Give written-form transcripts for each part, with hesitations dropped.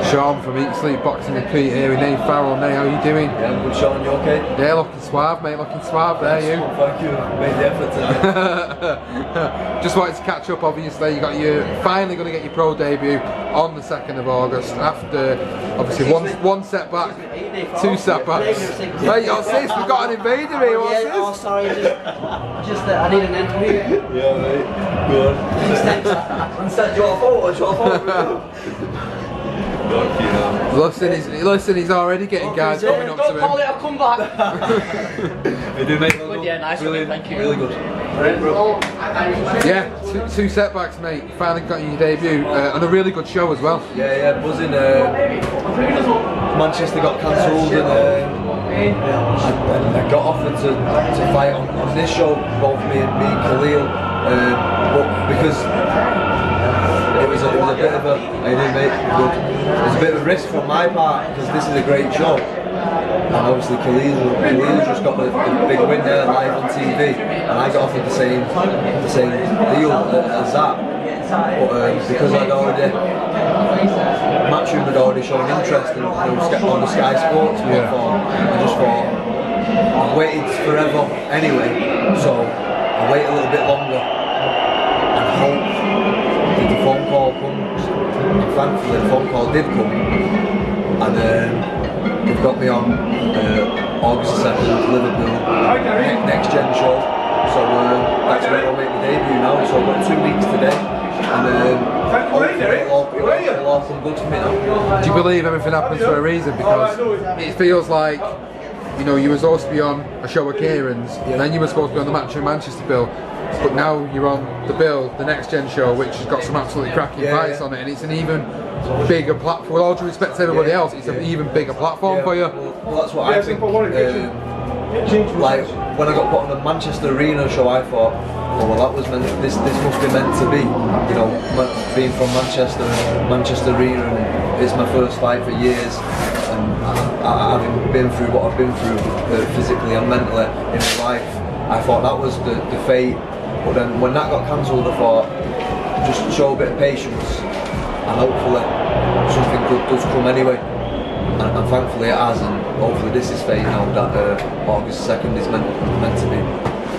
Sean from Eat Sleep Boxing Repeat here with Nate Farrell. Nate, how are you doing? Yeah, I'm good, Sean. You okay? Yeah, looking suave, mate. Looking suave. There, you. Thank you. Made the effort today. Just wanted to catch up. Obviously, you got your finally going to get your pro debut on the 2nd of August after obviously one setback, 2 setbacks. Hey, what's this? We've got an invader here. What's this? Oh, sorry. Just I need an interview. Yeah, mate. Go on. Instead, do you want a photo? Listen, he's already getting guys coming up to him. Call it, I'll come back. You do, mate. Good, yeah, nice. Brilliant. Thank you. Really good. Yeah, two setbacks, mate. Finally got your debut and a really good show as well. Yeah, buzzing. Manchester got cancelled and I got offered to fight on this show, both me and Khalil, but because it was a bit of a, how you doing, mate? Good. It was a bit of a risk from my part because this is a great show, and obviously Khalil just got the big win there live on TV, and I got offered the same deal as that. But because I'd already Matchroom had already shown interest in on the Sky Sports platform, I just thought I've waited forever anyway, so I'll wait a little bit longer and hope that the phone call comes. And thankfully the phone call did come, and they've got me on August 2nd, Liverpool, next gen show. So that's where I'll make my debut now. So I've got 2 weeks today, and it'll all come good for me now. Do you believe everything happens for a reason? Because it feels like, you know, you were supposed to be on a show with Kieran's, and then you were supposed to be on the Matchroom Manchester bill, but now you're on the bill, the next gen show, which has got some absolutely cracking fights on it, and it's an even bigger platform. With all due respect to everybody else, it's an even bigger platform for you. Well, that's what I think. Like when I got put on the Manchester Arena show, I thought, oh, well, that was meant. This must be meant to be. You know, being from Manchester and Manchester Arena, and it's my first fight for years, and having been through what I've been through physically and mentally in my life, I thought that was the fate. But then when that got cancelled, I thought, just show a bit of patience, and hopefully something good does come anyway. And thankfully it has, and hopefully this is fate now that August 2nd is meant to be.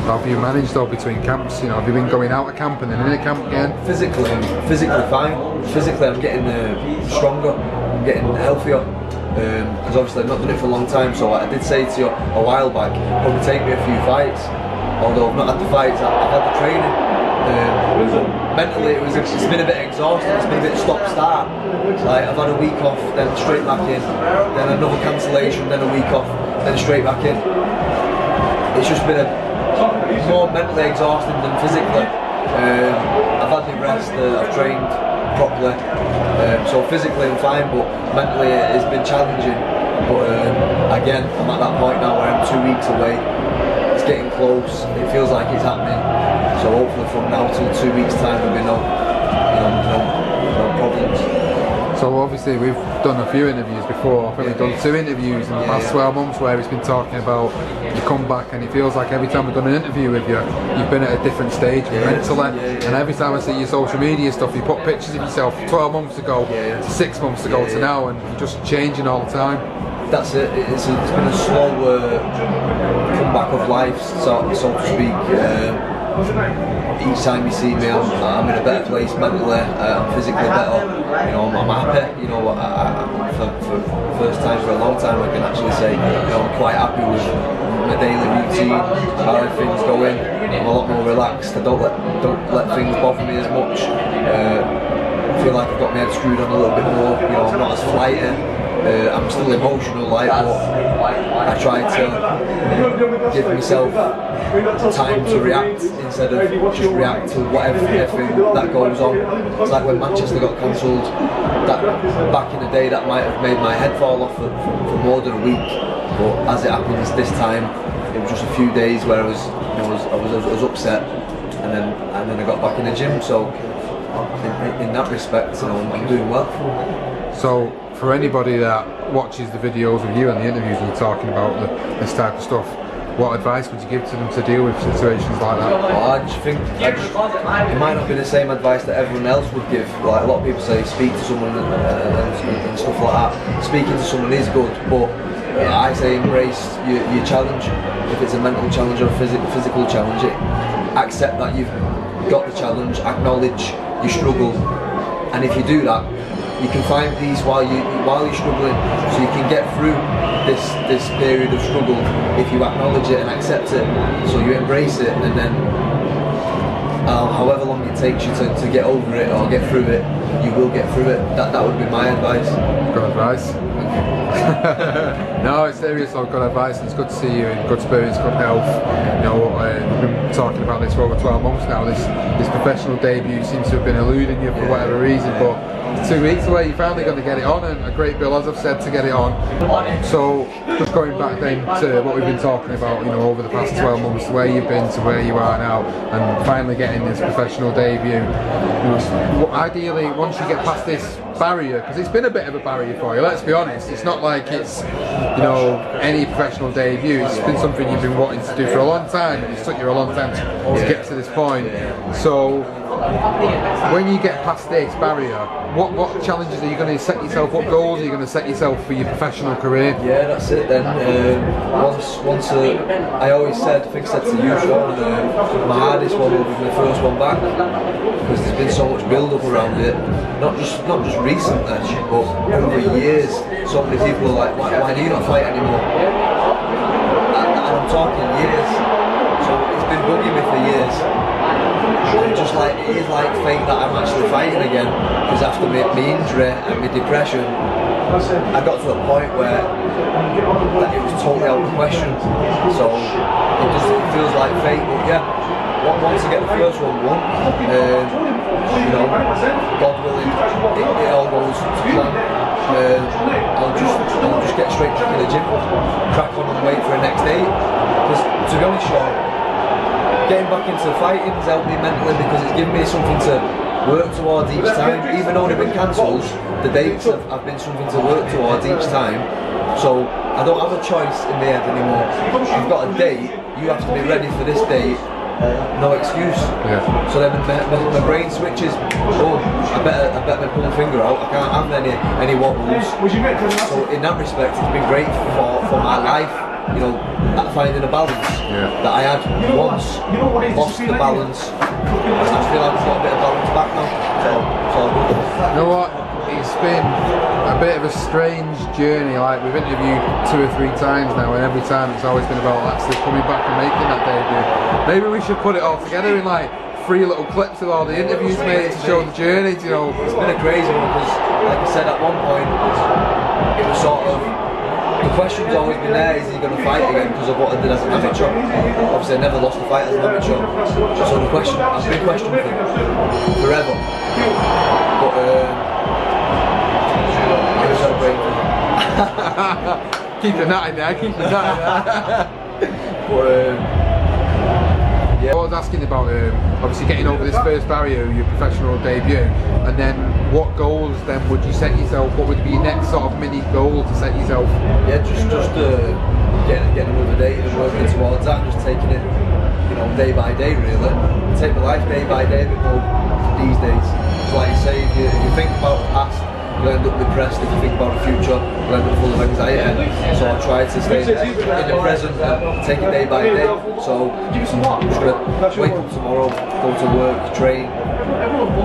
How have you managed though between camps? You know, have you been going out of camp and then in a camp again? Physically fine. Physically I'm getting stronger, I'm getting healthier. Because obviously I've not done it for a long time, so I did say to you a while back, probably take me a few fights. Although I've not had the fights, I've had the training. Mentally it's been a bit exhausting, it's been a bit stop-start. Like I've had a week off, then straight back in, then another cancellation, then a week off, then straight back in. It's just been more mentally exhausting than physically. I've had my rest, I've trained properly, so physically I'm fine, but mentally it's been challenging. But again, I'm at that point now where I'm 2 weeks away. It's getting close. It feels like it's happening. So hopefully from now till 2 weeks' time there'll be no problems. So obviously we've done a few interviews before. I've probably done 2 interviews in the past 12 months where he's been talking about your comeback, and it feels like every time we've done an interview with you, you've been at a different stage mentally. And every time I see your social media stuff, you put pictures of yourself 12 months ago to 6 months ago to now, and you're just changing all the time. That's it. It's been a slow comeback of life, so to speak. Each time you see me, I'm in a better place mentally. I'm physically better. You know, I'm happy. You know, for the first time for a long time, I can actually say, you know, I'm quite happy with my daily routine, how everything's going. I'm a lot more relaxed. I don't let things bother me as much. I feel like I've got my head screwed on a little bit more. You know, I'm not as flighty. I'm still emotional, like, but I try to give myself time to react instead of just react to everything that goes on. It's like when Manchester got cancelled, that back in the day that might have made my head fall off for more than a week, but as it happens this time, it was just a few days where I was upset, and then I got back in the gym. So in that respect, you know, I'm doing well. So for anybody that watches the videos of you and the interviews and you're talking about this type of stuff, what advice would you give to them to deal with situations like that? I just think it might not be the same advice that everyone else would give. Like a lot of people say, speak to someone and stuff like that. Speaking to someone is good, but I say embrace your challenge. If it's a mental challenge or a physical challenge, accept that you've got the challenge, acknowledge your struggle, and if you do that, you can find peace while you're struggling, so you can get through this period of struggle if you acknowledge it and accept it. So you embrace it, and then however long it takes you to get over it or get through it, you will get through it. That would be my advice. Good advice. No, it's serious though, good advice, and it's good to see you in good spirits, good health. You know, we've been talking about this for over 12 months now. This professional debut seems to have been eluding you for whatever reason, but 2 weeks away, you're finally going to get it on, and a great bill, as I've said, to get it on. So, just going back then to what we've been talking about, you know, over the past 12 months, where you've been to where you are now, and finally getting this professional debut. You know, ideally, once you get past this barrier, because it's been a bit of a barrier for you, let's be honest, it's not like it's, you know, any professional debut, it's been something you've been wanting to do for a long time, and it's took you a long time to get to this point. So, when you get past this barrier, what challenges are you going to set yourself? What goals are you going to set yourself for your professional career? Yeah, that's it then. Once I always said, I think I said to you, Sean, my hardest one will be the first one back, because there's been so much build up around it. Not just recent actually, but over years. So many people are like, why do you not fight anymore? And I'm talking years. So it's been bugging me for years. And just like, it is like fate that I'm actually fighting again, because after my injury and my depression, I got to a point where that it was totally out of the question. So it feels like fate, but yeah, once I get the first one won, you know, God willing, it all goes to plan. I'll just get straight back in the gym, crack on and wait for the next day. Because to be honest, Sean, getting back into fighting has helped me mentally, because it's given me something to work towards each time. Even though they've been cancelled, the dates have been something to work towards each time. So I don't have a choice in my head anymore. I've got a date, you have to be ready for this date. No excuse. Yeah. So then my brain switches. Oh, I better pull the finger out. I can't have any wobbles. So in that respect, it's been great for my life. You know, finding a balance that I had once lost the balance. I feel like I've got a bit of balance back now. So it's all good. You know what? It's been a bit of a strange journey. Like, we've interviewed 2 or 3 times now, and every time it's always been about actually coming back and making that debut. Maybe we should put it all together in like 3 little clips of all the interviews, mate, to show the journey. You know, it's been a crazy one, because, like I said, at one point it was sort of, the question's always been there: is he going to fight again? Because of what I did as an amateur. Obviously, I never lost a fight as an amateur. So the question, I've been questioned for forever. But keep the nut in there, keep the nut in there. But yeah. I was asking about obviously getting over this first barrier, your professional debut, and then what goals then would you set yourself? What would be your next sort of mini goal to set yourself? Yeah, just getting another day and working towards that, just taking it, you know, day by day really. Take my life day by day a bit more these days. So like you say, if you think about the past, you'll end up depressed. If you think about the future, you'll end up full of anxiety. So I try to stay in the present and take it day by day. So I'm just going to wake up tomorrow, go to work, train,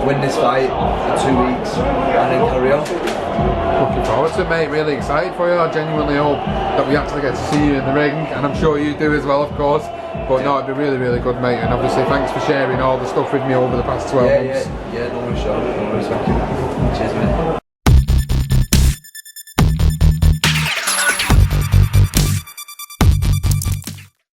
win this fight in 2 weeks, and then carry on. Looking forward to it, mate. Really excited for you. I genuinely hope that we actually get to see you in the ring, and I'm sure you do as well, of course. But no, it'd be really, really good, mate. And obviously, thanks for sharing all the stuff with me over the past 12 months. Yeah, no worries, Sean. No worries, thank you. Cheers, mate.